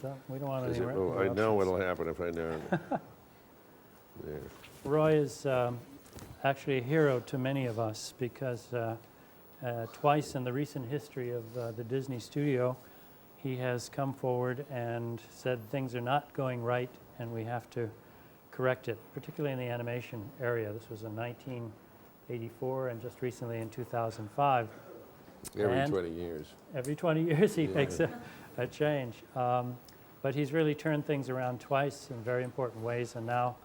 No, we don't want any. Well, I know what'll happen if I don't. There. Roy is actually a hero to many of us because twice in the recent history of the Disney studio, he has come forward and said things are not going right and we have to correct it, particularly in the animation area. This was in 1984 and just recently in 2005. Every 20 years. Every 20 years he makes a change. But he's really turned things around twice in very important ways, and now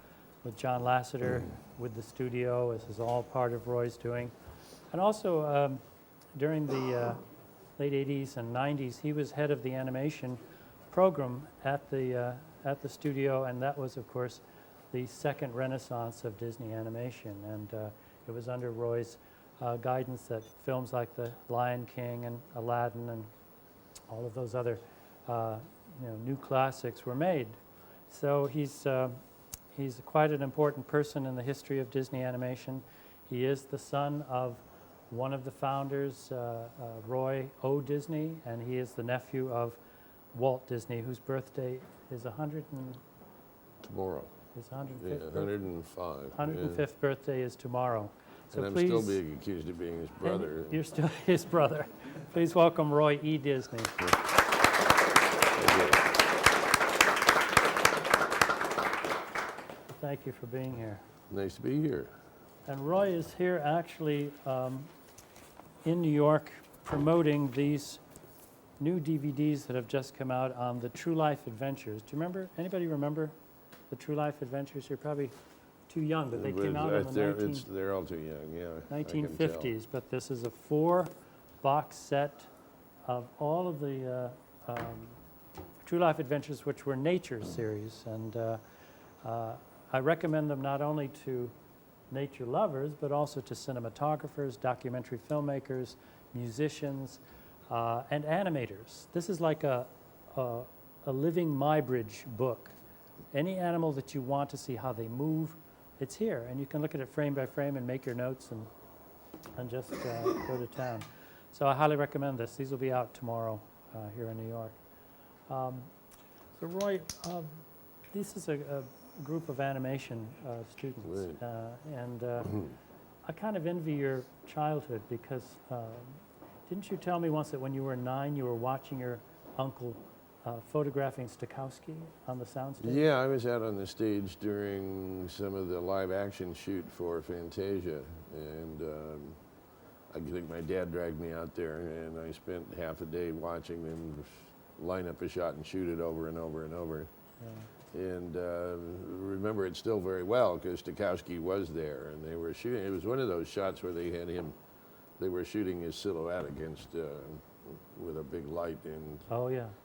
with John Lasseter, with the studio, this is all part of Roy's doing. And also during the late 80s and 90s, he was head of the animation program at the studio, and that was, of course, the second renaissance of Disney animation. And it was under Roy's guidance that films like The Lion King and Aladdin and all of those other new classics were made. So he's quite an important person in the history of Disney animation. He is the son of one of the founders, Roy O. Disney, and he is the nephew of Walt Disney, whose birthday is Tomorrow. His 105th. Yeah, 105. 105th birthday is tomorrow. So and I'm please, still being accused of being his brother. You're still his brother. Please welcome Roy E. Disney. Thank you for being here. Nice to be here. And Roy is here actually in New York promoting these new DVDs that have just come out on the True Life Adventures. Do you remember, anybody remember the True Life Adventures? You're probably too young, but they came out in the they're all too young, yeah. 1950s. But this is a 4-box set of all of the True Life Adventures, which were nature series. And I recommend them not only to nature lovers, but also to cinematographers, documentary filmmakers, musicians, and animators. This is like a living Muybridge book. Any animal that you want to see how they move, it's here. And you can look at it frame by frame and make your notes and just go to town. So I highly recommend this. These will be out tomorrow here in New York. So Roy, this is a group of animation students. And I kind of envy your childhood because didn't you tell me once that when you were 9, you were watching your uncle photographing Stokowski on the soundstage? Yeah, I was out on the stage during some of the live action shoot for Fantasia, and I think my dad dragged me out there, and I spent half a day watching them line up a shot and shoot it over and over and over. Yeah. And remember it still very well because Stokowski was there, and they were shooting. It was one of those shots where they had him. They were shooting his silhouette against with a big light and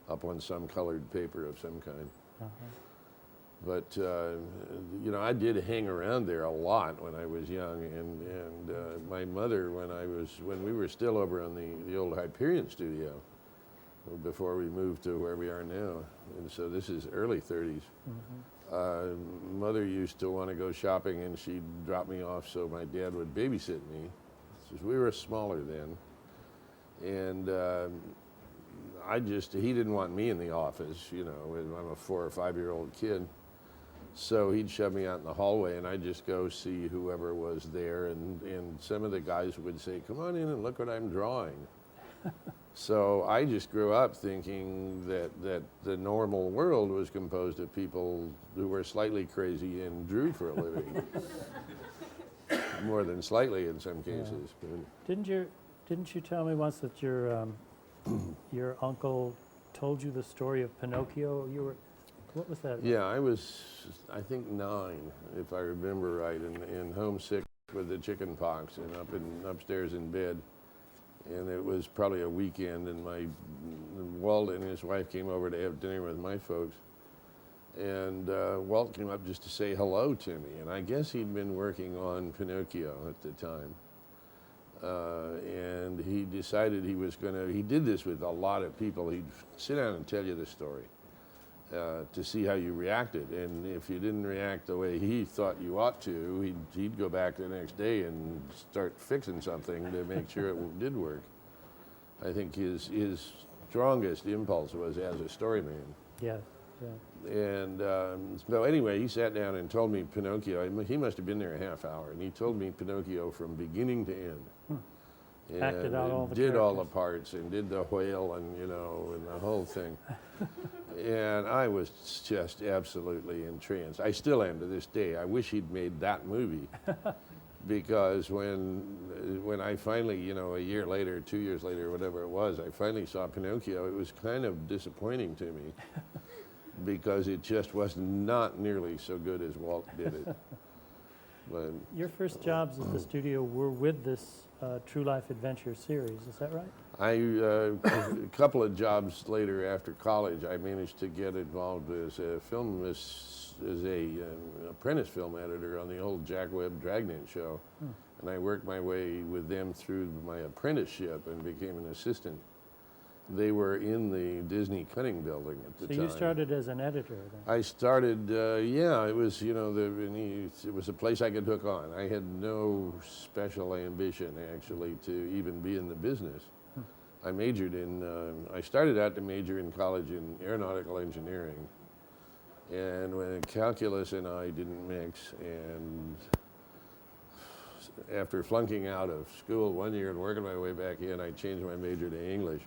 up on some colored paper of some kind. But I did hang around there a lot when I was young, and my mother, when we were still over on the old Hyperion studio, before we moved to where we are now, and so this is early 30s. Mother used to want to go shopping, and she'd drop me off so my dad would babysit me. We were smaller then, and he didn't want me in the office, I'm a 4 or 5-year-old kid. So he'd shove me out in the hallway, and I'd just go see whoever was there, and some of the guys would say, "Come on in and look what I'm drawing." So I just grew up thinking that the normal world was composed of people who were slightly crazy and drew for a living. More than slightly in some cases. Yeah. Didn't you tell me once that your uncle told you the story of Pinocchio? What was that? Yeah, I was, I think 9, if I remember right, and homesick with the chicken pox and upstairs in bed. And it was probably a weekend, and Walt and his wife came over to have dinner with my folks. And Walt came up just to say hello to me, and I guess he'd been working on Pinocchio at the time. And he decided he did this with a lot of people. He'd sit down and tell you the story to see how you reacted. And if you didn't react the way he thought you ought to, he'd go back the next day and start fixing something to make sure it did work. I think his strongest impulse was as a story man. Yes. Yeah. And so anyway, he sat down and told me Pinocchio. He must have been there a half hour, and he told me Pinocchio from beginning to end. And Acted out all the did all the characters. parts and did the whale and and the whole thing. And I was just absolutely entranced. I still am to this day. I wish he'd made that movie. Because when I finally, a year later, 2 years later, whatever it was, I finally saw Pinocchio, it was kind of disappointing to me because it just was not nearly so good as Walt did it. But Your first jobs at the studio were with this True Life Adventure series, is that right? a couple of jobs later after college, I managed to get involved as a apprentice film editor on the old Jack Webb Dragnet show. And I worked my way with them through my apprenticeship and became an assistant. They were in the Disney Cutting Building at the time. So you started as an editor then? I started, it was, it was a place I could hook on. I had no special ambition, actually, to even be in the business. I majored in, I started out to major in college in aeronautical engineering. And when calculus and I didn't mix, and after flunking out of school 1 year and working my way back in, I changed my major to English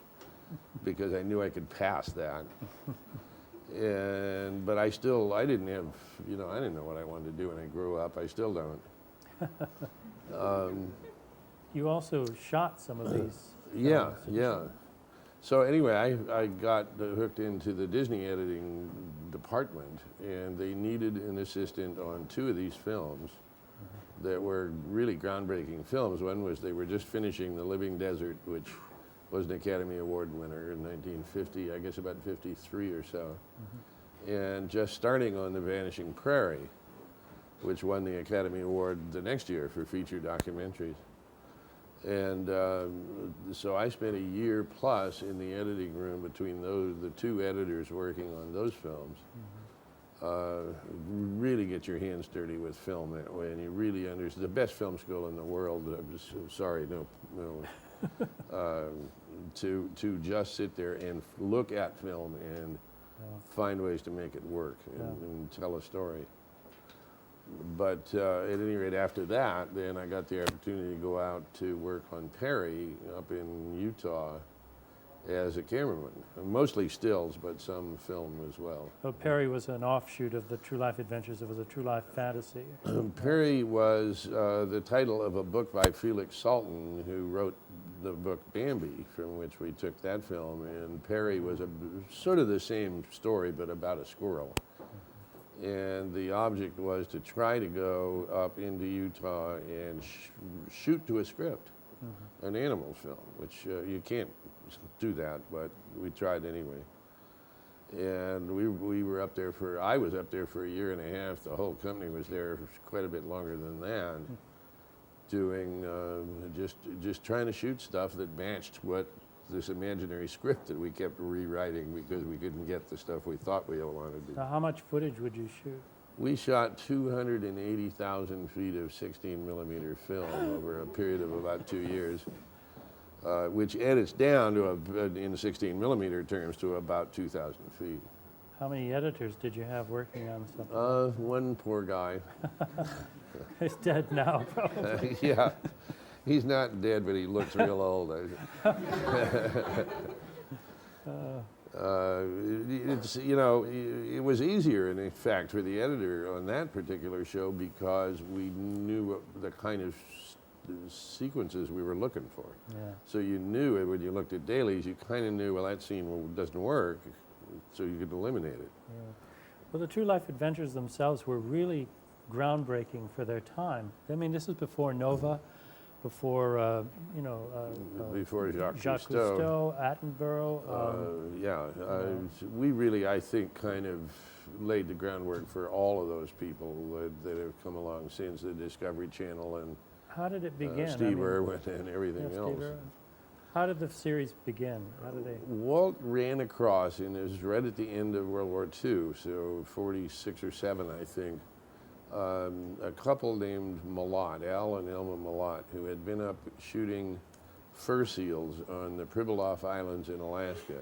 because I knew I could pass that. But I didn't have, I didn't know what I wanted to do when I grew up. I still don't. You also shot some of these. Yeah, films. yeah. So anyway, I got hooked into the Disney editing department, and they needed an assistant on 2 of these films that were really groundbreaking films. One was they were just finishing The Living Desert, which was an Academy Award winner in 1950, I guess about 53 or so, and just starting on The Vanishing Prairie, which won the Academy Award the next year for feature documentaries. And so I spent a year plus in the editing room between the 2 editors working on those films. Really get your hands dirty with film that way, and you really understand the best film school in the world. I'm just sorry, no. To just sit there and look at film and find ways to make it work and tell a story. But at any rate, after that, then I got the opportunity to go out to work on Perry up in Utah as a cameraman, mostly stills, but some film as well. So Perry was an offshoot of the True Life Adventures. It was a True Life fantasy. Perry was the title of a book by Felix Salten, who wrote the book Bambi, from which we took that film. And Perry was sort of the same story, but about a squirrel. And the object was to try to go up into Utah and shoot to a script, an animal film, which you can't do that, but we tried anyway. And we were up there I was up there for a year and a half. The whole company was there for quite a bit longer than that, doing just trying to shoot stuff that matched what this imaginary script that we kept rewriting because we couldn't get the stuff we thought we all wanted to. Now, how much footage would you shoot? We shot 280,000 feet of 16 millimeter film over a period of about 2 years, which edits down to, in 16 millimeter terms, to about 2,000 feet. How many editors did you have working on something? One poor guy. He's dead now, probably. Yeah. He's not dead, but he looks real old. It was easier, in fact, for the editor on that particular show because we knew what the kind of sequences we were looking for. Yeah. So you knew when you looked at dailies, you kind of knew, well, that scene doesn't work, so you could eliminate it. Yeah. Well, the True Life Adventures themselves were really groundbreaking for their time. I mean, this is before Nova, before Before Jacques Cousteau, Attenborough. We really, I think, kind of laid the groundwork for all of those people that have come along since, the Discovery Channel and How did it begin? Steve Irwin and everything Steve else. Irwin. How did the series begin? How did they? Walt ran across, and it was right at the end of World War II, so 46 or 7, I think, a couple named Malott, Al and Elma Malott, who had been up shooting fur seals on the Pribilof Islands in Alaska.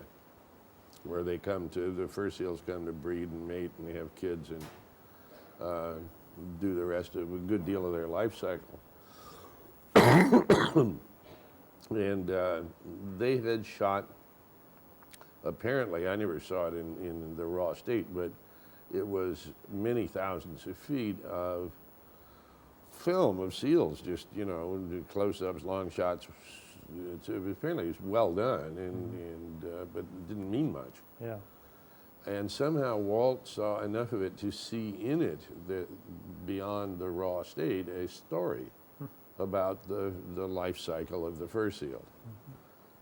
where they come to, the fur seals come to breed and mate and they have kids and do the rest of a good deal of their life cycle. And they had shot, apparently, I never saw it in the raw state, but it was many thousands of feet of film of seals, just, you know, close-ups, long shots. Apparently it was well done, but it didn't mean much. Yeah. And somehow Walt saw enough of it to see in it, that beyond the raw state, a story about the life cycle of the fur seal.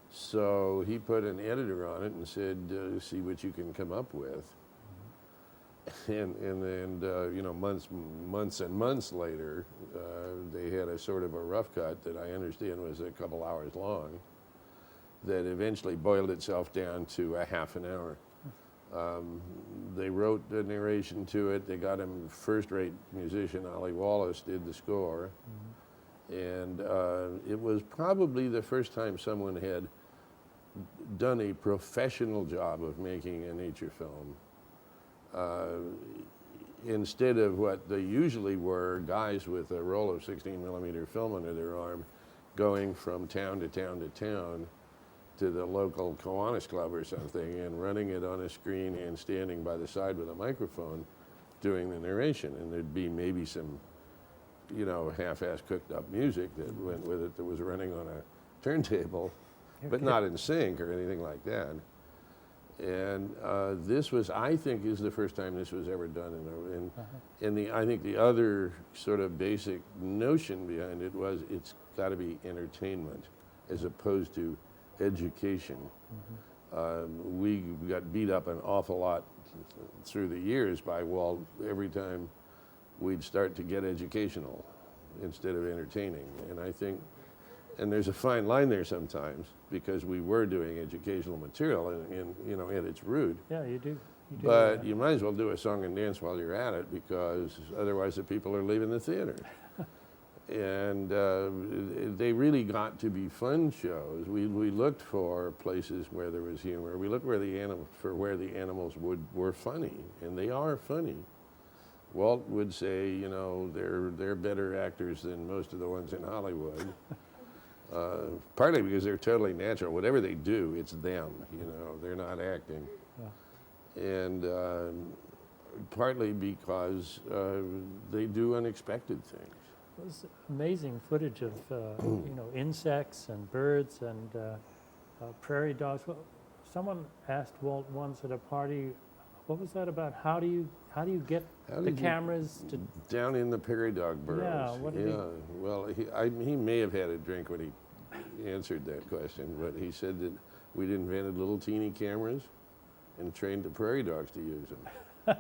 So he put an editor on it and said, see what you can come up with. And you know, months and months later, they had a sort of a rough cut that I understand was a couple hours long that eventually boiled itself down to a half an hour. They wrote the narration to it. They got him first-rate musician, Ollie Wallace, did the score. And it was probably the first time someone had done a professional job of making a nature film. Instead of what they usually were, guys with a roll of 16mm film under their arm going from town to town to town to the local Kiwanis Club or something and running it on a screen and standing by the side with a microphone doing the narration. And there'd be maybe some, you know, half-ass cooked up music that went with it that was running on a turntable, but not in sync or anything like that. And this was, I think, is the first time this was ever done. I think the other sort of basic notion behind it was it's got to be entertainment as opposed to education. We got beat up an awful lot through the years by Walt every time we'd start to get educational instead of entertaining. And I think, and there's a fine line there sometimes because we were doing educational material in you know, at its root. Yeah, you do. But you might as well do a song and dance while you're at it because otherwise the people are leaving the theater. And they really got to be fun shows. We looked for places where there was humor. We looked where the animals were funny, and they are funny. Walt would say, you know, they're better actors than most of the ones in Hollywood. Partly because they're totally natural. Whatever they do, it's them. You know, they're not acting. Yeah. And partly because they do unexpected things. It was amazing footage of you know, insects and birds and prairie dogs. Well, someone asked Walt once at a party, what was that about? How do you get the cameras to down in the prairie dog burrows? Yeah. Well, he may have had a drink when he answered that question, but he said that we'd invented little teeny cameras and trained the prairie dogs to use them.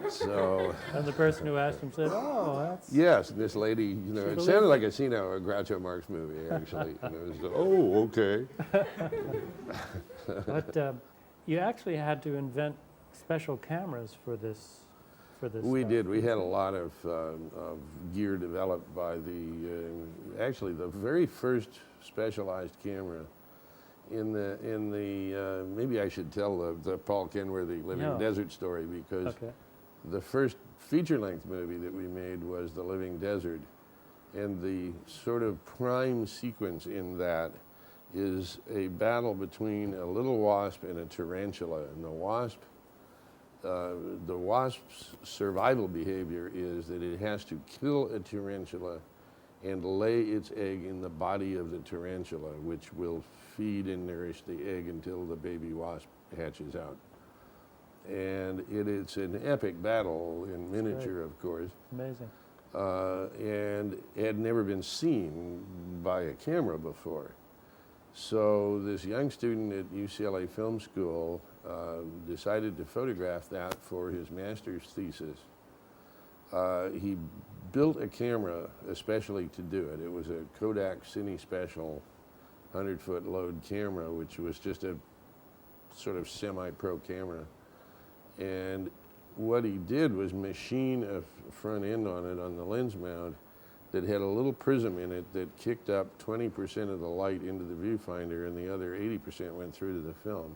So. And the person who asked him said, "Oh, that's." Yes, this lady, you know, it sounded like a scene out of a Groucho Marx movie, actually. You know, it was, oh, okay. But you actually had to invent special cameras for this. We did. We had a lot of gear developed by actually the very first specialized camera in the maybe I should tell the Paul Kenworthy Living Desert story because the first feature-length movie that we made was The Living Desert, and the sort of prime sequence in that is a battle between a little wasp and a tarantula, and the wasp's survival behavior is that it has to kill a tarantula and lay its egg in the body of the tarantula, which will feed and nourish the egg until the baby wasp hatches out. And it's an epic battle in miniature, of course. Amazing. And had never been seen by a camera before. So this young student at UCLA Film School decided to photograph that for his master's thesis. He built a camera especially to do it. It was a Kodak Cine Special 100-foot load camera, which was just a sort of semi-pro camera. And what he did was machine a front end on it on the lens mount that had a little prism in it that kicked up 20% of the light into the viewfinder, and the other 80% went through to the film.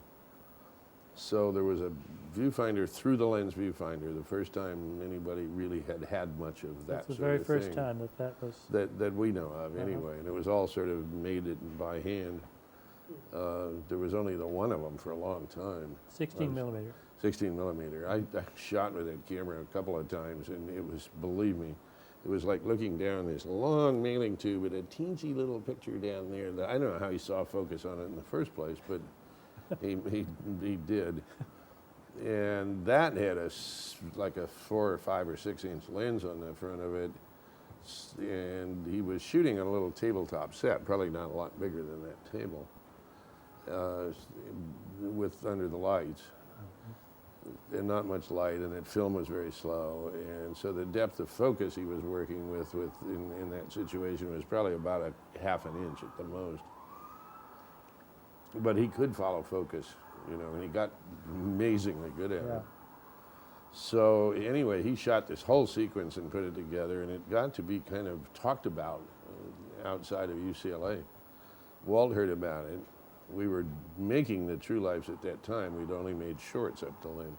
So there was a viewfinder through the lens viewfinder, the first time anybody really had much of that. That's the sort very of first thing time that was. that we know of, anyway. And it was all sort of made it by hand. There was only the one of them for a long time. 16 millimeter. 16 millimeter. I shot with that camera a couple of times, and it was, believe me, it was like looking down this long mailing tube with a teensy little picture down there that I don't know how he saw focus on it in the first place, but he did. And that had like a 4 or 5 or 6 inch lens on the front of it. And he was shooting on a little tabletop set, probably not a lot bigger than that table, with under the lights. And not much light, and that film was very slow, and so the depth of focus he was working with in that situation was probably about a ½ an inch at the most. But he could follow focus, you know, and he got amazingly good at it. So anyway, he shot this whole sequence and put it together, and it got to be kind of talked about outside of UCLA. Walt heard about it. We were making the True Lives at that time. We'd only made shorts up till then.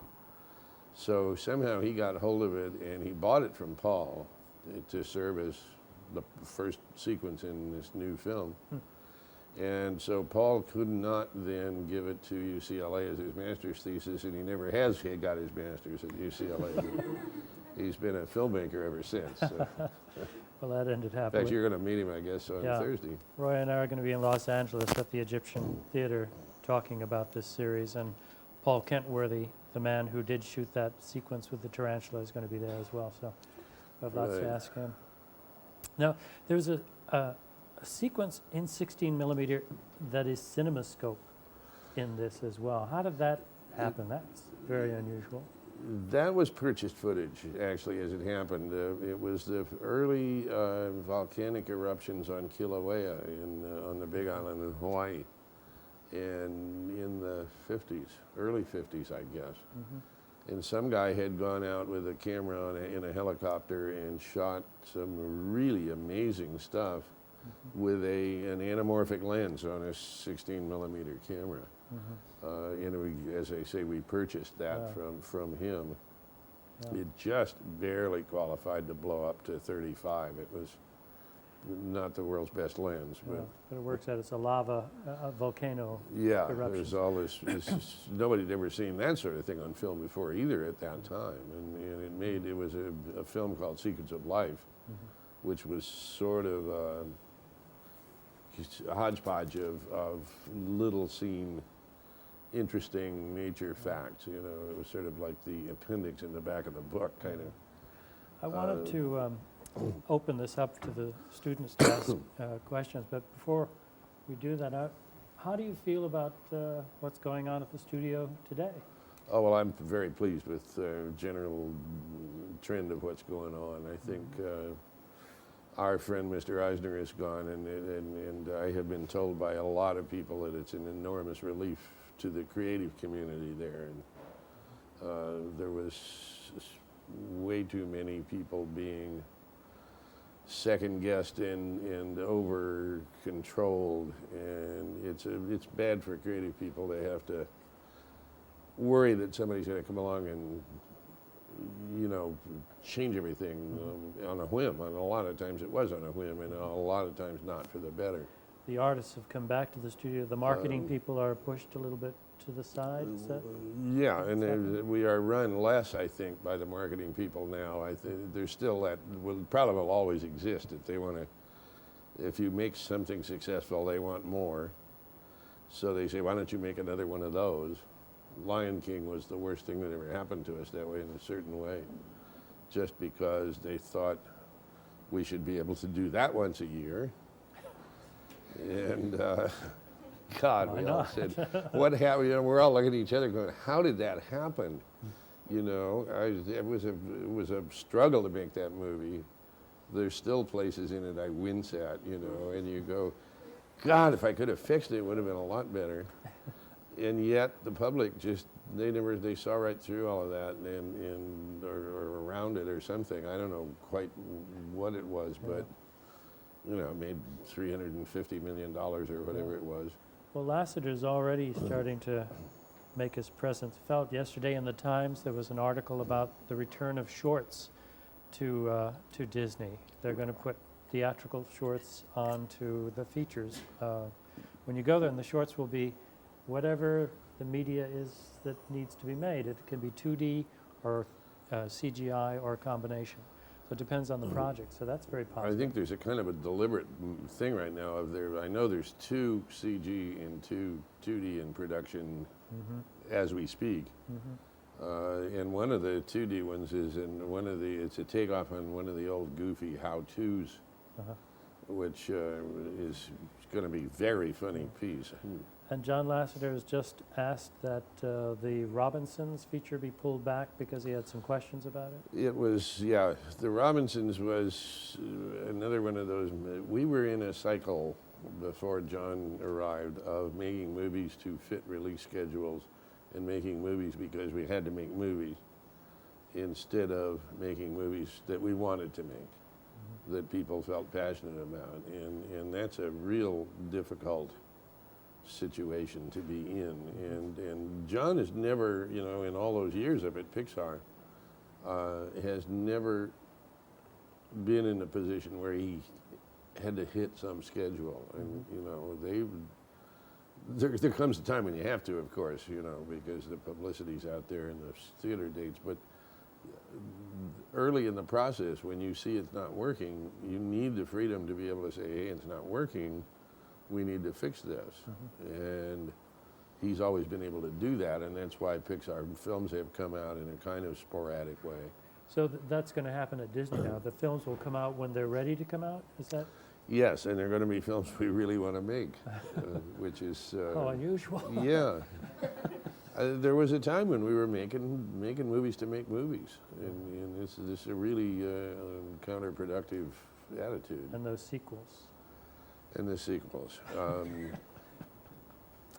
So somehow he got hold of it, and he bought it from Paul to serve as the first sequence in this new film. And so Paul could not then give it to UCLA as his master's thesis, and he never has got his master's at UCLA. He's been a filmmaker ever since. So. Well, that ended In happily. fact, you're going to meet him, I guess, on Thursday. Roy and I are going to be in Los Angeles at the Egyptian Theater talking about this series, and Paul Kentworthy, the man who did shoot that sequence with the tarantula, is going to be there as well, so I have lots to ask him. Now, there's a sequence in 16 millimeter that is CinemaScope in this as well. How did that happen? That's very unusual. That was purchased footage, actually, as it happened. It was the early volcanic eruptions on Kilauea on the Big Island in Hawaii, and in the 50s, early 50s, I guess. And some guy had gone out with a camera in a helicopter and shot some really amazing stuff with an anamorphic lens on a 16 millimeter camera. And as I say, we purchased that from him. It just barely qualified to blow up to 35. It was not the world's best lens, but it works out. It's a lava volcano eruption. There's all this nobody had ever seen that sort of thing on film before either at that time, and it was a film called Secrets of Life, which was sort of a hodgepodge of little seen interesting nature facts. You know, it was sort of like the appendix in the back of the book, kind of. I wanted to open this up to the students to ask questions, but before we do that, how do you feel about what's going on at the studio today? Oh, well, I'm very pleased with the general trend of what's going on. I think our friend Mr. Eisner is gone, and I have been told by a lot of people that it's an enormous relief to the creative community there. And there was way too many people being second-guessed and over-controlled, and it's bad for creative people to have to worry that somebody's going to come along and, you know, change everything on a whim. And a lot of times it was on a whim, and a lot of times not for the better. The artists have come back to the studio. The marketing people are pushed a little bit to the side. Is that we are run less, I think, by the marketing people now. There's still that probably will always exist. If they want to, if you make something successful, they want more. So they say, why don't you make another one of those? Lion King was the worst thing that ever happened to us that way, in a certain way, just because they thought we should be able to do that once a year. And God, we all said, what happened? You know, we're all looking at each other going, how did that happen? You know, it was a struggle to make that movie. There's still places in it I wince at, you know, and you go, God, if I could have fixed it, it would have been a lot better. And yet the public just, they saw right through all of that or around it or something. I don't know quite what it was, but made $350 million or whatever it was. Well, Lasseter's already starting to make his presence felt. Yesterday in the Times, there was an article about the return of shorts to Disney. They're going to put theatrical shorts onto the features. When you go there, and the shorts will be whatever the media is that needs to be made. It can be 2D or CGI or a combination. So it depends on the project. So that's very positive. I think there's a kind of a deliberate thing right now of I know there's 2 CG and 2D in production as we speak. And one of the 2D ones is it's a takeoff on one of the old goofy how-tos, which is going to be very funny piece. And John Lasseter has just asked that the Robinsons feature be pulled back because he had some questions about it. It was, yeah, the Robinsons was another one of those. We were in a cycle before John arrived of making movies to fit release schedules and making movies because we had to make movies instead of making movies that we wanted to make, that people felt passionate about. And that's a real difficult situation to be in. And John has never, in all those years up at Pixar, has never been in a position where he had to hit some schedule. And, there comes a time when you have to, of course, because the publicity's out there and the theater dates. But early in the process, when you see it's not working, you need the freedom to be able to say, hey, it's not working. We need to fix this. And he's always been able to do that, and that's why Pixar films have come out in a kind of sporadic way. So that's going to happen at Disney now. The films will come out when they're ready to come out? Is that? Yes, and they're going to be films we really want to make, which is... how unusual. Yeah. There was a time when we were making movies to make movies, and this is a really counterproductive attitude. And those sequels. And the sequels.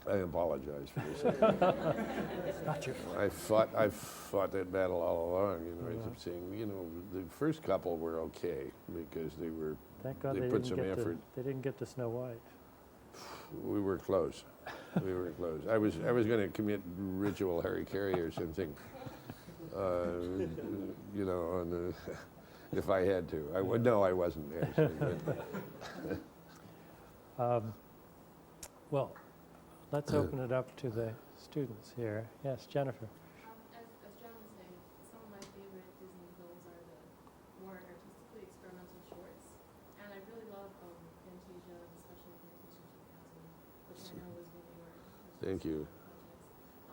I apologize for this. It's not your fault. I've fought that battle all along. I keep saying, the first couple were okay because they were. Thank God they put some effort. They didn't get to Snow White. We were close. We were close. I was going to commit ritual Harry Carey or something. On the, if I had to. No, I wasn't actually. Well, let's open it up to the students here. Yes, Jennifer. As John was saying, some of my favorite Disney films are the more artistically experimental shorts. And I really love Fantasia, especially Fantasia 2000, which I know was one of your Thank you. projects.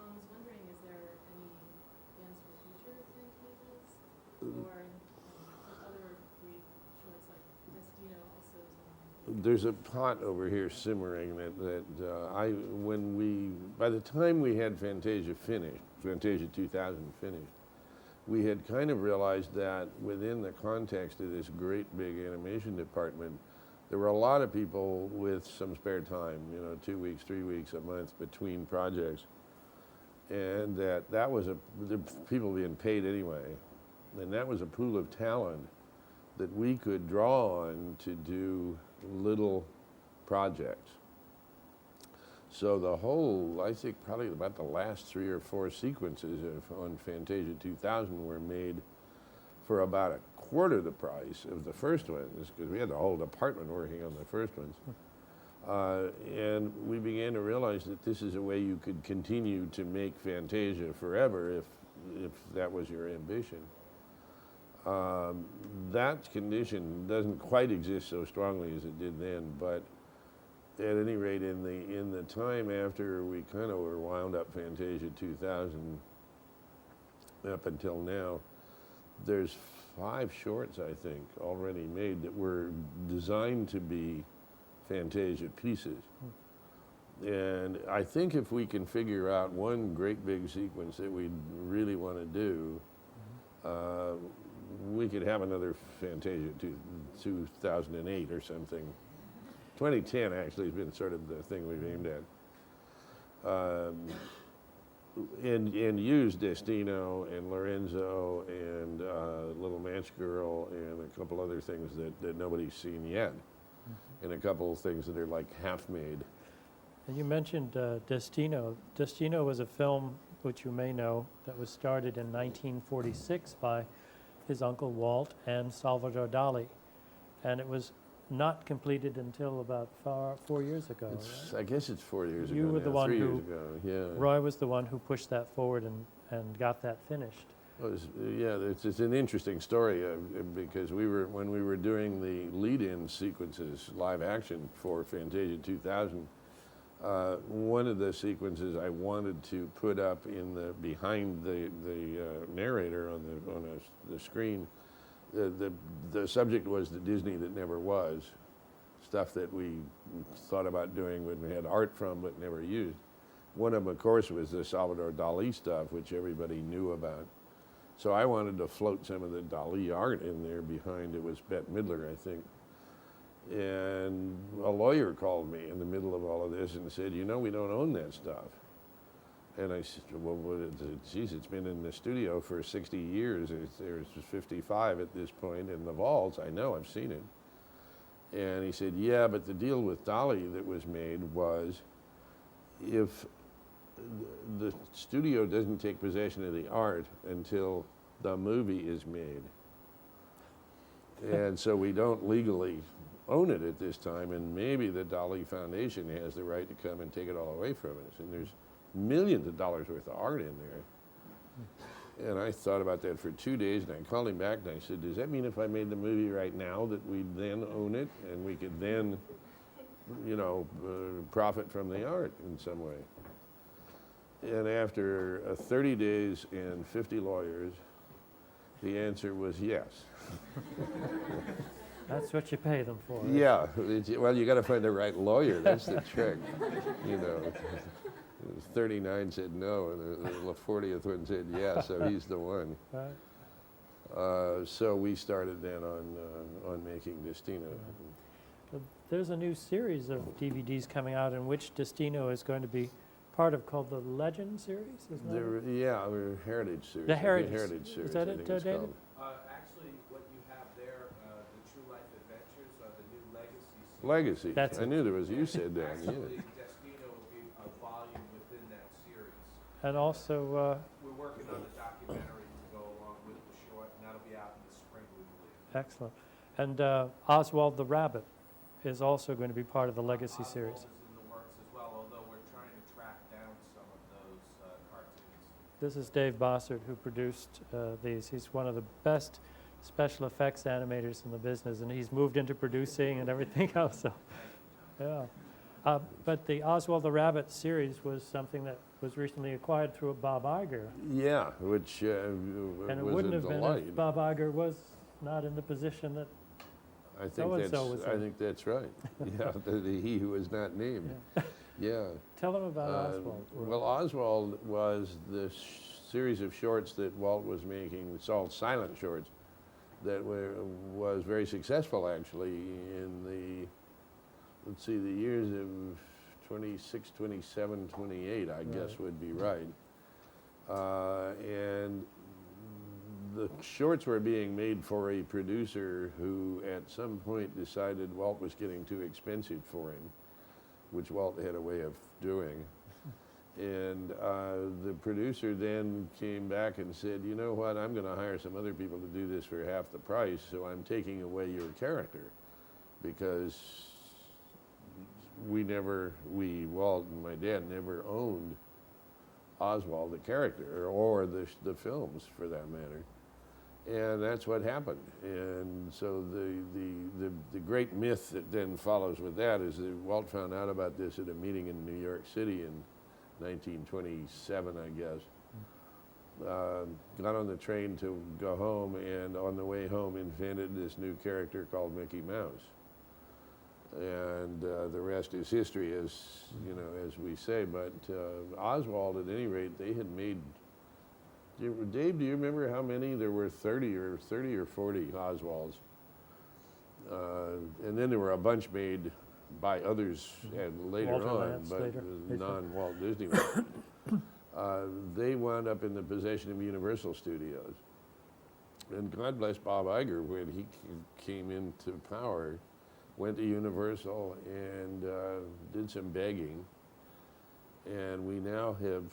I was wondering, is there any plans for future Fantasias? Or other great shorts like Destino also is one of my favorites. There's a pot over here simmering by the time we had Fantasia finished, Fantasia 2000 finished, we had kind of realized that within the context of this great big animation department, there were a lot of people with some spare time, 2 weeks, 3 weeks, a month between projects, and that was the people being paid anyway, and that was a pool of talent that we could draw on to do little projects. So the whole, I think probably about the last 3 or 4 sequences on Fantasia 2000 were made for about a quarter the price of the first ones, because we had the whole department working on the first ones. And we began to realize that this is a way you could continue to make Fantasia forever if that was your ambition. That condition doesn't quite exist so strongly as it did then, but at any rate, in the time after we kind of were wound up Fantasia 2000 up until now, there's 5 shorts, I think, already made that were designed to be Fantasia pieces. And I think if we can figure out one great big sequence that we really want to do, we could have another Fantasia 2008 or something. 2010 actually has been sort of the thing we've aimed at. And use Destino and Lorenzo and Little Match Girl and a couple other things that nobody's seen yet. and a couple of things that are like half-made. And you mentioned Destino. Destino was a film which you may know that was started in 1946 by his uncle Walt and Salvador Dali. And it was not completed until about 4 years ago. Right? I guess it's 4 years ago. You were the one 3 years who- ago. Yeah. Roy was the one who pushed that forward and got that finished. It's an interesting story because when we were doing the lead-in sequences, live action for Fantasia 2000, one of the sequences I wanted to put up behind the narrator on the screen. The subject was the Disney that never was, stuff that we thought about doing when we had art from but never used. One of them, of course, was the Salvador Dali stuff, which everybody knew about. So I wanted to float some of the Dali art in there behind. It was Bette Midler, I think. And a lawyer called me in the middle of all of this and said, you know, we don't own that stuff. And I said, well, geez, it's been in the studio for 60 years. There's 55 at this point in the vaults. I know, I've seen it. And he said, yeah, but the deal with Dali that was made was if the studio doesn't take possession of the art until the movie is made. And so we don't legally own it at this time, and maybe the Dali Foundation has the right to come and take it all away from us. And there's millions of dollars worth of art in there. And I thought about that for 2 days, and I called him back and I said, does that mean if I made the movie right now that we'd then own it and we could then, you know, profit from the art in some way? And after 30 days and 50 lawyers, the answer was yes. That's what you pay them for. Right? Yeah, well, you got to find the right lawyer. That's the trick, you know. 39 said no, and the 40th one said yes, so he's the one. Right. So we started then on making Destino. But there's a new series of DVDs coming out in which Destino is going to be part of, called the Legend series, isn't that it? Yeah, or Heritage series. The I think Heritage. series. Is that I it, think it's David? called. Actually, what you have there, the True Life Adventures, the new Legacy series. Legacy. That's I it. knew there was. You said that. Actually, Yeah. Destino will be a volume within that series. And also, We're working on a documentary to go along with the short, and that'll be out in the spring, we believe. excellent. And Oswald the Rabbit is also going to be part of the Legacy Oswald series. is in the works as well, although we're trying to track down some of those cartoons. This is Dave Bossert, who produced these. He's one of the best special effects animators in the business, and he's moved into producing and everything else. So, yeah. But the Oswald the Rabbit series was something that was recently acquired through Bob Iger. Yeah, which And it was wouldn't a have been delight. if Bob Iger was not in the position that, I think so-and-so was I in. think that's right. Yeah, he who was not named. Yeah. tell him about Oswald. Well, Oswald was the series of shorts that Walt was making. It's all silent shorts that was very successful actually in the, let's see, the years of 26, 27, 28, I guess would be right. And the shorts were being made for a producer who at some point decided Walt was getting too expensive for him, which Walt had a way of doing. And the producer then came back and said, you know what, I'm going to hire some other people to do this for half the price, so I'm taking away your character. Because Walt and my dad never owned Oswald, the character, or the films for that matter. And that's what happened. And so the great myth that then follows with that is that Walt found out about this at a meeting in New York City in 1927, I guess. Got on the train to go home, and on the way home invented this new character called Mickey Mouse. And the rest is history, as you know, as we say. But Oswald, at any rate, they had made. Dave, do you remember how many? There were 30 or 40 Oswalds. And then there were a bunch made by others and later Walter on, Lantz but later. non-Walt Disney ones. They wound up in the possession of Universal Studios. And God bless Bob Iger when he came into power. went to Universal and did some begging. And we now have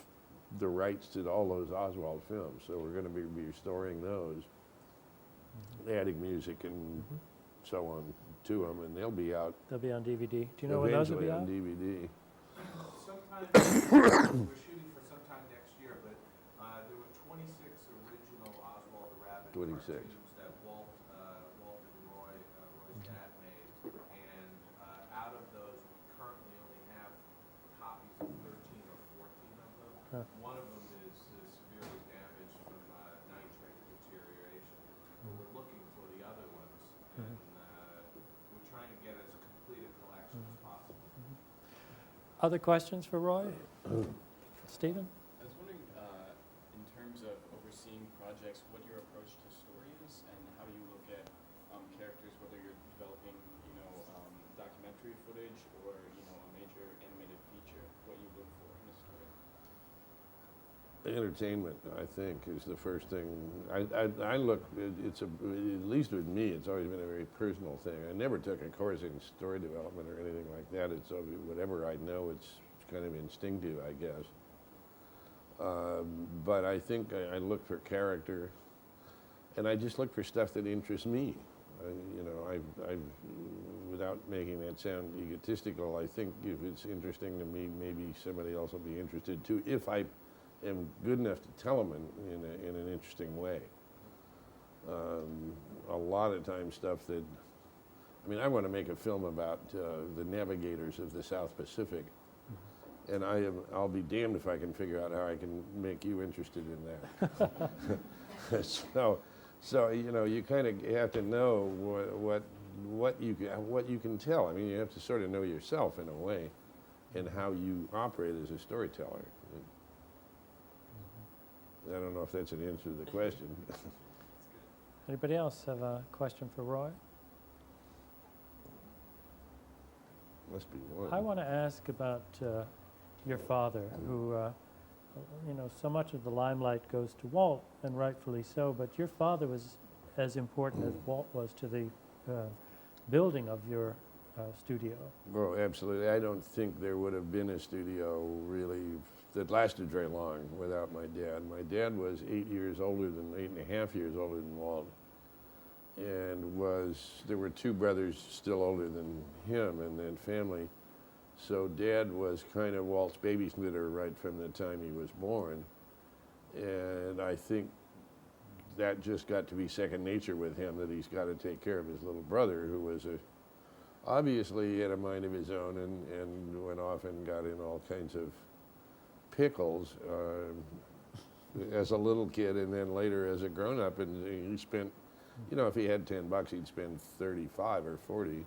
the rights to all those Oswald films, so we're going to be restoring those, adding music and so on to them, and they'll be out They'll be on DVD. Do you know when those will eventually be on out? DVD. Sometime, we're shooting for sometime next year, but there were 26 original Oswald the Rabbit 26. cartoons that Walt and Roy's dad made, and out of those, we currently only have copies of 13 or 14 of them. Huh. One of them is severely damaged from nitrate deterioration. We're looking for the other ones, and we're trying to get as complete a collection as possible. Other questions for Roy? Stephen? I was wondering, in terms of overseeing projects, what your approach to story is, and how you look at characters, whether you're developing, documentary footage or, a major animated feature, what you look for in a story. Entertainment, I think, is the first thing. I look, it's at least with me, it's always been a very personal thing. I never took a course in story development or anything like that. It's whatever I know, it's kind of instinctive, I guess. But I think I look for character, and I just look for stuff that interests me. Without making that sound egotistical, I think if it's interesting to me, maybe somebody else will be interested too, if I am good enough to tell them in an interesting way. A lot of times stuff that, I want to make a film about the navigators of the South Pacific, and I'll be damned if I can figure out how I can make you interested in that. So you kind of have to know what you can tell. You have to sort of know yourself in a way, and how you operate as a storyteller. I don't know if that's an answer to the question. Anybody else have a question for Roy? Must be one. I want to ask about your father, who, so much of the limelight goes to Walt, and rightfully so, but your father was as important as Walt was to the building of your studio. Oh, absolutely. I don't think there would have been a studio really that lasted very long without my dad. My dad was 8.5 years older than Walt, and there were two brothers still older than him in that family. So Dad was kind of Walt's babysitter right from the time he was born, and I think that just got to be second nature with him, that he's got to take care of his little brother, who was obviously had a mind of his own and went off and got in all kinds of pickles as a little kid, and then later as a grown-up, and he spent, if he had $10, he'd spend 35 or 40,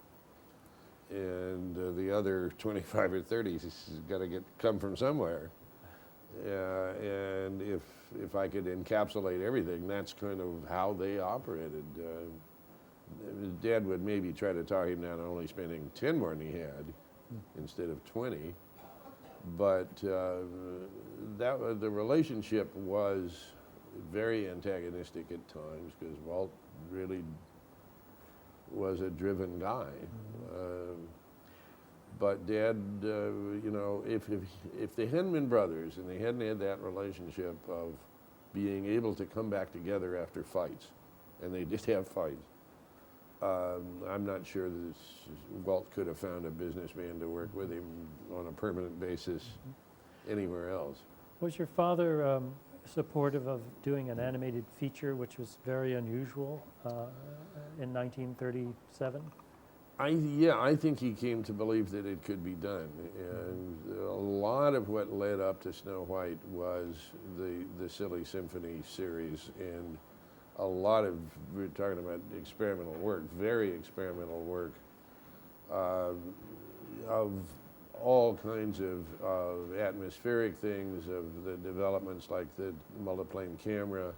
and the other 25 or 30 has got to come from somewhere. And if I could encapsulate everything, that's kind of how they operated. Dad would maybe try to talk him down to only spending 10 more than he had instead of 20. But the relationship was very antagonistic at times, because Walt really was a driven guy. But Dad, if they hadn't been brothers and they hadn't had that relationship of being able to come back together after fights, and they did have fights, I'm not sure that Walt could have found a businessman to work with him on a permanent basis anywhere else. Was your father supportive of doing an animated feature, which was very unusual in 1937? I think he came to believe that it could be done, and a lot of what led up to Snow White was the Silly Symphony series, and a lot of, we're talking about experimental work, very experimental work, of all kinds of atmospheric things, of the developments like the multiplane camera,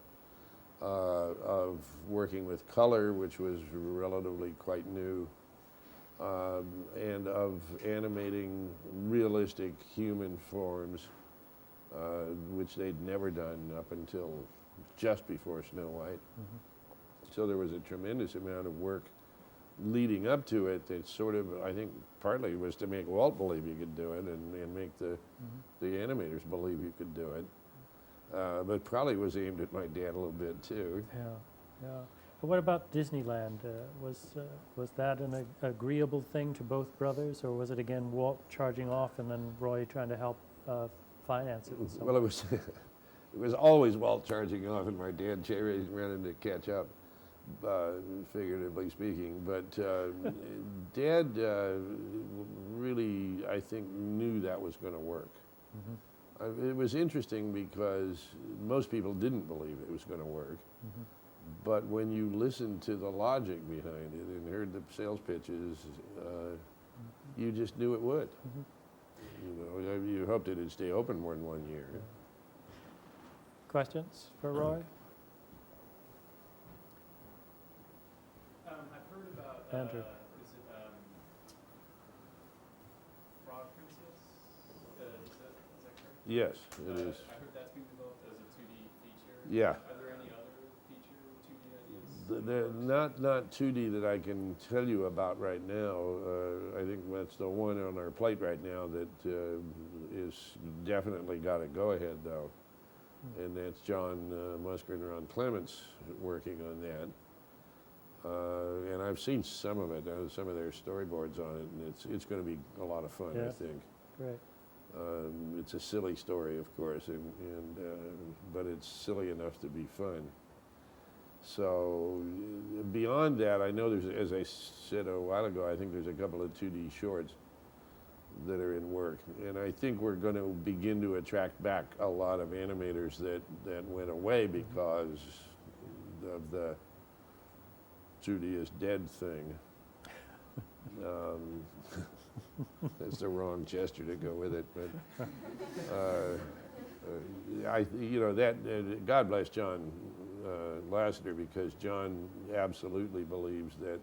of working with color, which was relatively quite new, and of animating realistic human forms, which they'd never done up until just before Snow White. So there was a tremendous amount of work leading up to it, it sort of, I think, partly was to make Walt believe you could do it and make the animators believe you could do it. But probably was aimed at my dad a little bit too. Yeah, yeah. And what about Disneyland? Was that an agreeable thing to both brothers, or was it again Walt charging off and then Roy trying to help finance it? in some Well, it was it was always Walt charging off and my dad running to catch up, figuratively speaking. But Dad really, I think, knew that was going to work. It was interesting because most people didn't believe it was going to work. But when you listened to the logic behind it and heard the sales pitches, you just knew it would. You know, you hoped it'd stay open more than 1 year. Questions for Roy? I've heard about, Andrew. is it Frog Princess? Is that correct? Yes, it is. I heard that's being developed as a 2D feature. Yeah. Are there any other feature 2D ideas? They're not 2D that I can tell you about right now. I think that's the one on our plate right now that is definitely got a go-ahead though. And that's John Musker and Ron Clements working on that. And I've seen some of it, some of their storyboards on it, and it's going to be a lot of fun, Yeah. I think. Great. It's a silly story, of course, but it's silly enough to be fun. So beyond that, I know there's, as I said a while ago, I think there's a couple of 2D shorts that are in work. And I think we're going to begin to attract back a lot of animators that went away because of the 2D is dead thing. That's the wrong gesture to go with it, but God bless John Lasseter, because John absolutely believes that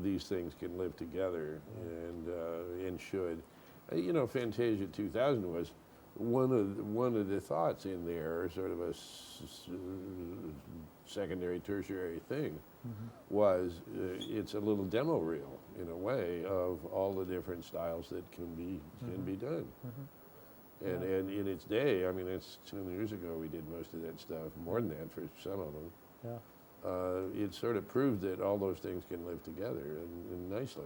these things can live together and should. Fantasia 2000 was one of the thoughts in there, sort of a secondary, tertiary thing, was it's a little demo reel in a way of all the different styles that can be done. And in its day, I mean, it's 10 years ago we did most of that stuff, more than that for some of them. Yeah. It sort of proved that all those things can live together and nicely.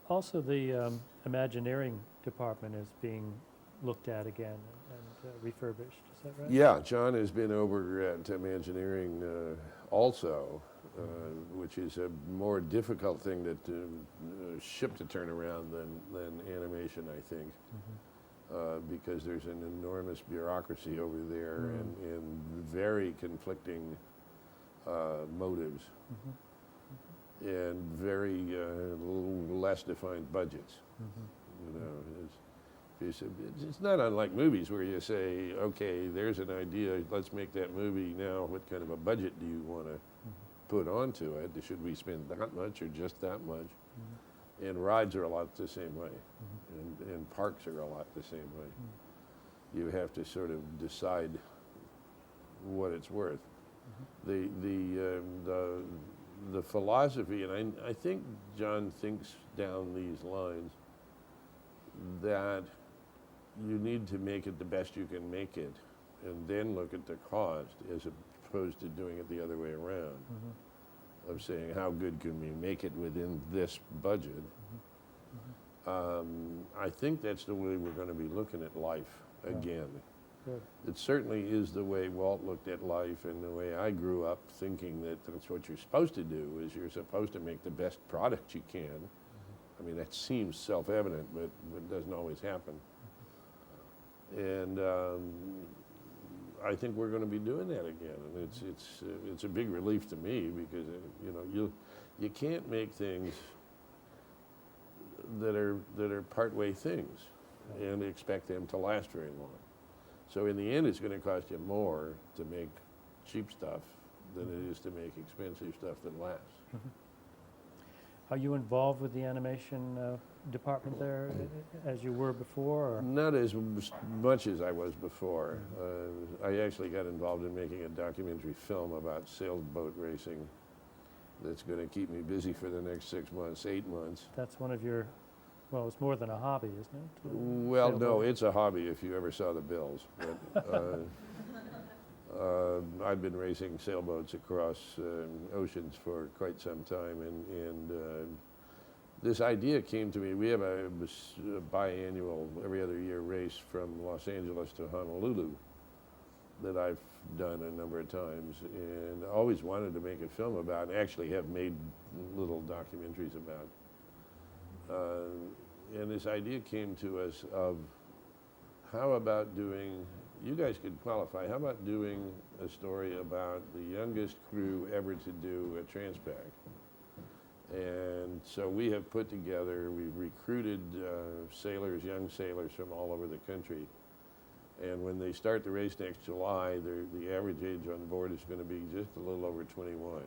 Also, the Imagineering department is being looked at again and refurbished. Is that right? Yeah, John has been over at Imagineering also, which is a more difficult thing to ship to turn around than animation, I think. Because there's an enormous bureaucracy over there and very conflicting motives and very less defined budgets. It's not unlike movies where you say, okay, there's an idea, let's make that movie now. What kind of a budget do you want to put onto it? Should we spend that much or just that much? And rides are a lot the same way, and parks are a lot the same way. You have to sort of decide what it's worth. The philosophy, and I think John thinks down these lines, that you need to make it the best you can make it, and then look at the cost, as opposed to doing it the other way around. Of saying, how good can we make it within this budget? I think that's the way we're going to be looking at life again. Good. It certainly is the way Walt looked at life, and the way I grew up thinking that that's what you're supposed to do, is you're supposed to make the best product you can. I mean, that seems self-evident, but it doesn't always happen. And I think we're going to be doing that again, and it's a big relief to me, because you can't make things that are partway things and expect them to last very long. So in the end, it's going to cost you more to make cheap stuff than it is to make expensive stuff that lasts. Are you involved with the animation department there as you were before? Or? Not as much as I was before. I actually got involved in making a documentary film about sailboat racing that's going to keep me busy for the next 6 months, 8 months. That's one of your, well, it's more than a hobby, isn't it? Well, no, Sailboat. it's a hobby if you ever saw the bills. But, I've been racing sailboats across oceans for quite some time, and this idea came to me. We have a biannual, every other year race from Los Angeles to Honolulu that I've done a number of times, and I always wanted to make a film about, and actually have made little documentaries about. And this idea came to us of, how about doing, you guys could qualify, how about doing a story about the youngest crew ever to do a Transpac? And so we have put together, we've recruited sailors, young sailors from all over the country. And when they start the race next July, the average age on board is going to be just a little over 21.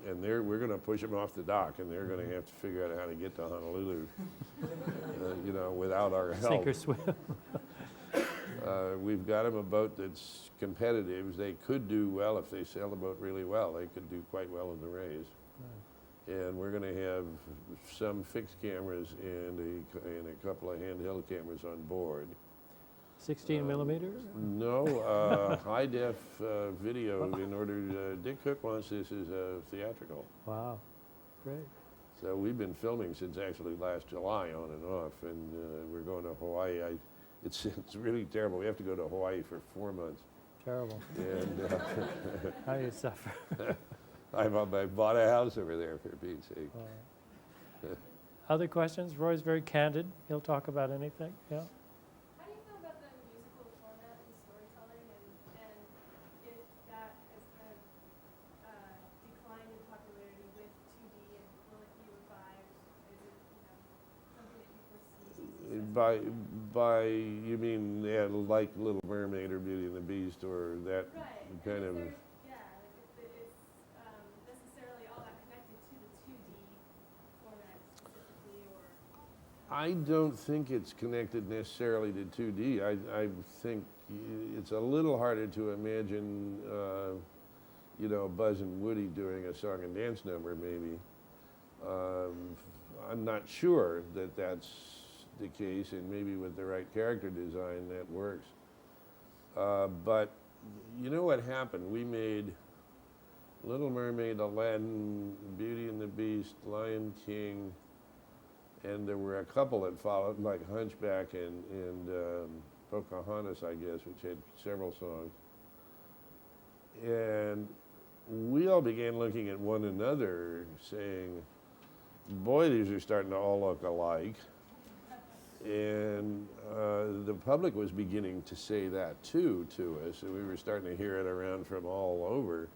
And we're going to push them off the dock, and they're going to have to figure out how to get to Honolulu, you know, without our help. Sink or swim. We've got them a boat that's competitive. They could do well if they sail the boat really well. They could do quite well in the race. And we're going to have some fixed cameras and a couple of handheld cameras on board. 16 millimeter? No, high def video. In order, Dick Cook wants this as a theatrical. Wow, great. So we've been filming since actually last July, on and off, and we're going to Hawaii. It's really terrible. We have to go to Hawaii for 4 months. Terrible. And How do you suffer? I bought a house over there, for Pete's sake. Other questions? Roy's very candid. He'll talk about anything. Yeah. How do you feel about the musical format in storytelling, and if that has kind of declined in popularity with 2D, and will it be revived? Is it, something that you foresee? You mean, yeah, like Little Mermaid or Beauty and the Beast, or that Right. kind of? Yeah, like if it's necessarily all that connected to the 2D format specifically, or? I don't think it's connected necessarily to 2D. I think it's a little harder to imagine, you know, Buzz and Woody doing a song and dance number, maybe. I'm not sure that that's the case, and maybe with the right character design that works. But you know what happened? We made Little Mermaid, Aladdin, Beauty and the Beast, Lion King, and there were a couple that followed, like Hunchback and Pocahontas, I guess, which had several songs. And we all began looking at one another saying, boy, these are starting to all look alike. And the public was beginning to say that too to us, and we were starting to hear it around from all over.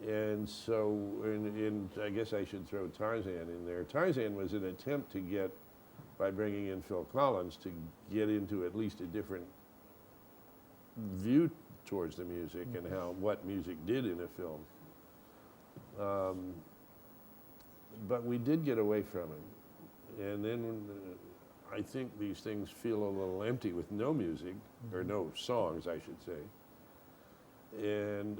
And so, and I guess I should throw Tarzan in there. Tarzan was an attempt to get, by bringing in Phil Collins, to get into at least a different view towards the music and what music did in a film. But we did get away from it. And then I think these things feel a little empty with no music, or no songs, I should say. And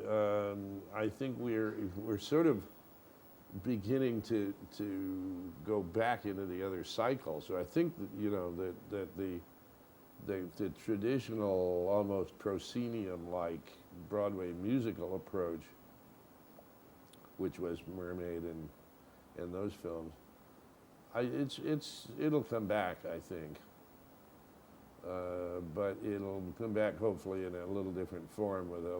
I think we're sort of beginning to go back into the other cycle. So I think that, you know, that the traditional, almost proscenium-like Broadway musical approach, which was Mermaid and those films, it'll come back, I think. But it'll come back hopefully in a little different form, with a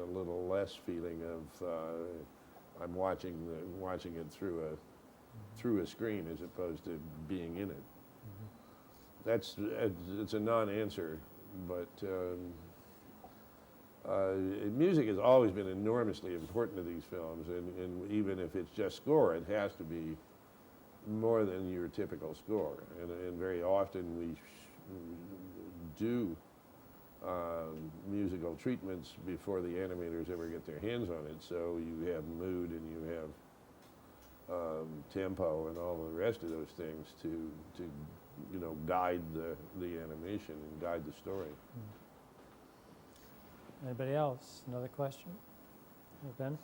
little less feeling of I'm watching it through a screen as opposed to being in it. It's a non-answer, but music has always been enormously important to these films, and even if it's just score, it has to be more than your typical score, and very often we do musical treatments before the animators ever get their hands on it. So you have mood, and you have tempo, and all the rest of those things to you know, guide the animation and guide the story. Anybody else? Another question? Ben?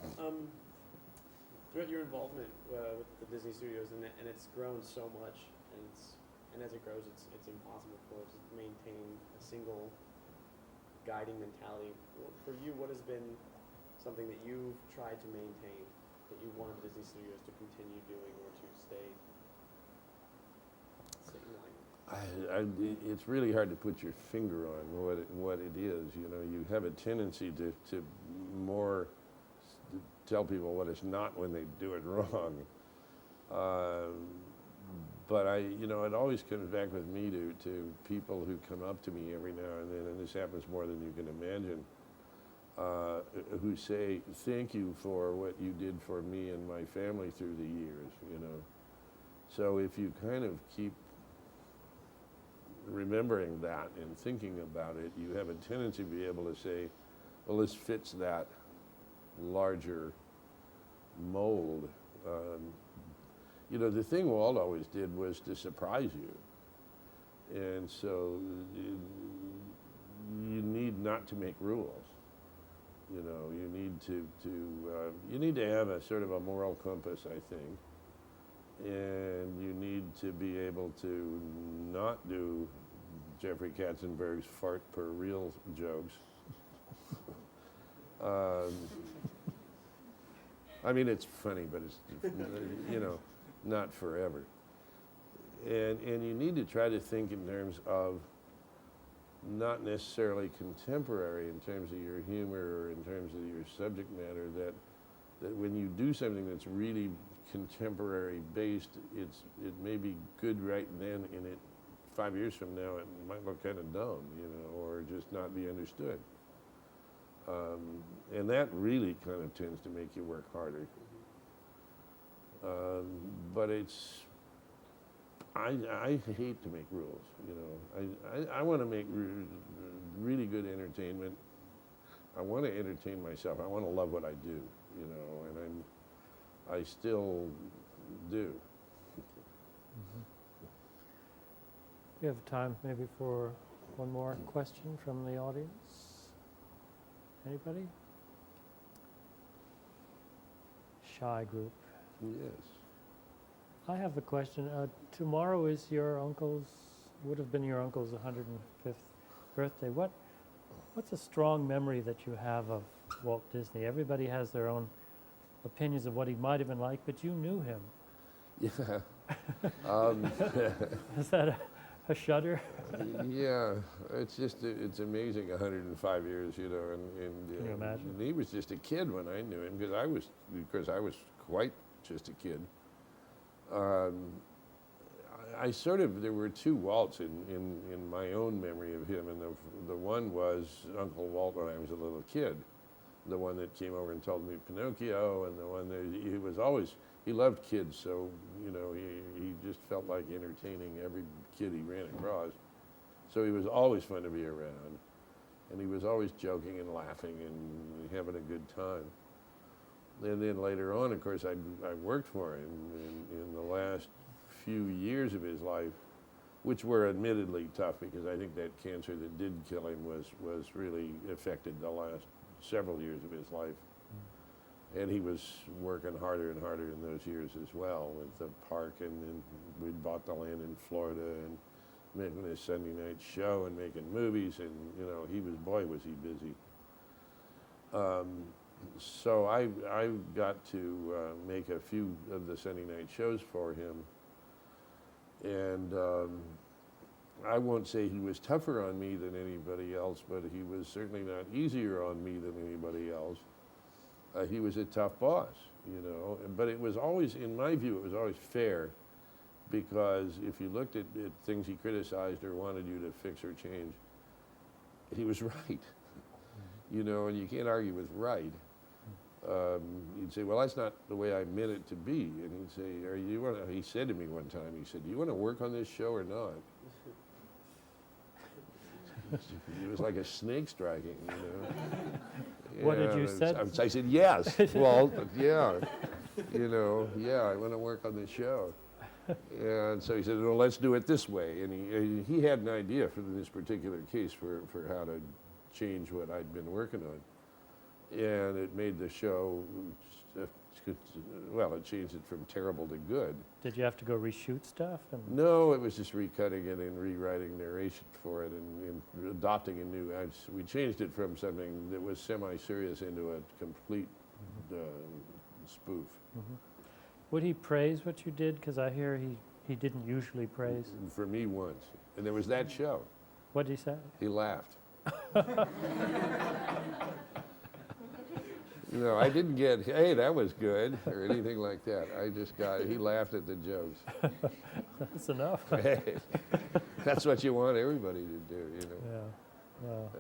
Throughout your involvement with the Disney Studios, and it's grown so much, and as it grows, it's impossible for it to maintain a single guiding mentality. For you, what has been something that you've tried to maintain that you want Disney Studios to continue doing or to stay in line? It's really hard to put your finger on what it is. You know, you have a tendency to more tell people what it's not when they do it wrong. But it always comes back with me to people who come up to me every now and then, and this happens more than you can imagine, who say, thank you for what you did for me and my family through the years, you know. So if you kind of keep remembering that and thinking about it, you have a tendency to be able to say, well, this fits that larger mold. The thing Walt always did was to surprise you. And so you need not to make rules. You know, you need to have a sort of a moral compass, I think. And you need to be able to not do Jeffrey Katzenberg's fart per reel jokes. I mean, it's funny, but it's, not forever. And you need to try to think in terms of not necessarily contemporary in terms of your humor or in terms of your subject matter, that when you do something that's really contemporary based, it may be good right then, and 5 years from now it might look kind of dumb, or just not be understood. And that really kind of tends to make you work harder. But I hate to make rules, I want to make really good entertainment. I want to entertain myself. I want to love what I do, and I still do. We have time maybe for one more question from the audience. Anybody? Shy group. Yes. I have a question. Tomorrow is would have been your uncle's 105th birthday. What's a strong memory that you have of Walt Disney? Everybody has their own opinions of what he might have been like, but you knew him. Yeah. Is that a shudder? Yeah, it's amazing, 105 years, and Can you imagine? And he was just a kid when I knew him, because I was quite just a kid. There were two Walts in my own memory of him, and the one was Uncle Walt when I was a little kid, the one that came over and told me Pinocchio, and the one that he loved kids, so he just felt like entertaining every kid he ran across. So he was always fun to be around, and he was always joking and laughing and having a good time. And then later on, of course, I worked for him in the last few years of his life, which were admittedly tough, because I think that cancer that did kill him was really affected the last several years of his life. And he was working harder and harder in those years as well with the park, and we'd bought the land in Florida and making his Sunday night show and making movies, and was he busy. So I got to make a few of the Sunday night shows for him, and I won't say he was tougher on me than anybody else, but he was certainly not easier on me than anybody else. He was a tough boss, but it was always, in my view, it was always fair, because if you looked at things he criticized or wanted you to fix or change, he was right, and you can't argue with right. You'd say, well, that's not the way I meant it to be. And he'd say, he said to me one time, he said, do you want to work on this show or not? It was like a snake striking, What did you say? I said, yes, Walt, yeah, I want to work on this show. And so he said, well, let's do it this way. And he had an idea for this particular case for how to change what I'd been working on. and it made the show, well, it changed it from terrible to good. Did you have to go reshoot stuff? And No, it was just recutting it and rewriting narration for it and adopting a new. We changed it from something that was semi-serious into a complete spoof. would he praise what you did? Because I hear he didn't usually praise. For me, once, and there was that show. What did he say? He laughed. No, I didn't get, hey, that was good, or anything like that. I just got, he laughed at the jokes. That's enough. Hey, that's what you want everybody to do, you know. Yeah. Well,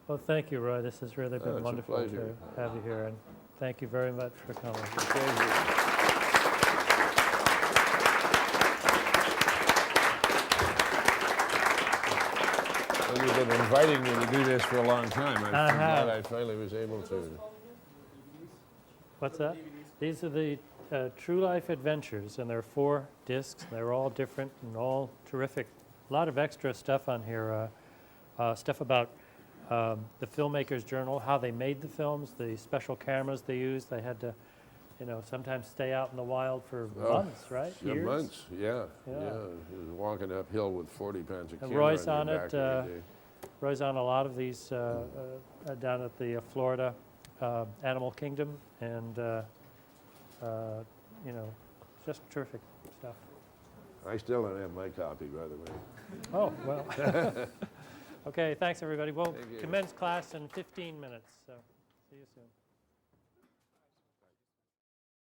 well, thank you, Roy. This has really Oh, been it's a wonderful pleasure. to have you here, and thank you very much for coming. Thank you. Well, you've been inviting me to do this for a long time. I'm I have. glad I finally was able to. What's that? These are the True Life Adventures, and there are 4 discs. They're all different and all terrific. A lot of extra stuff on here. Stuff about the filmmaker's journal, how they made the films, the special cameras they used. They had to, sometimes stay out in the wild for months, right? Yeah, Years? months, yeah. Yeah. He was walking uphill with 40 pounds of And camera Roy's on on your it, back every day. Roy's on a lot of these down at the Florida Animal Kingdom, and just terrific stuff. I still don't have my copy, by the way. Oh, well. Okay, thanks, everybody. We'll Thank you. commence class in 15 minutes, so see you soon.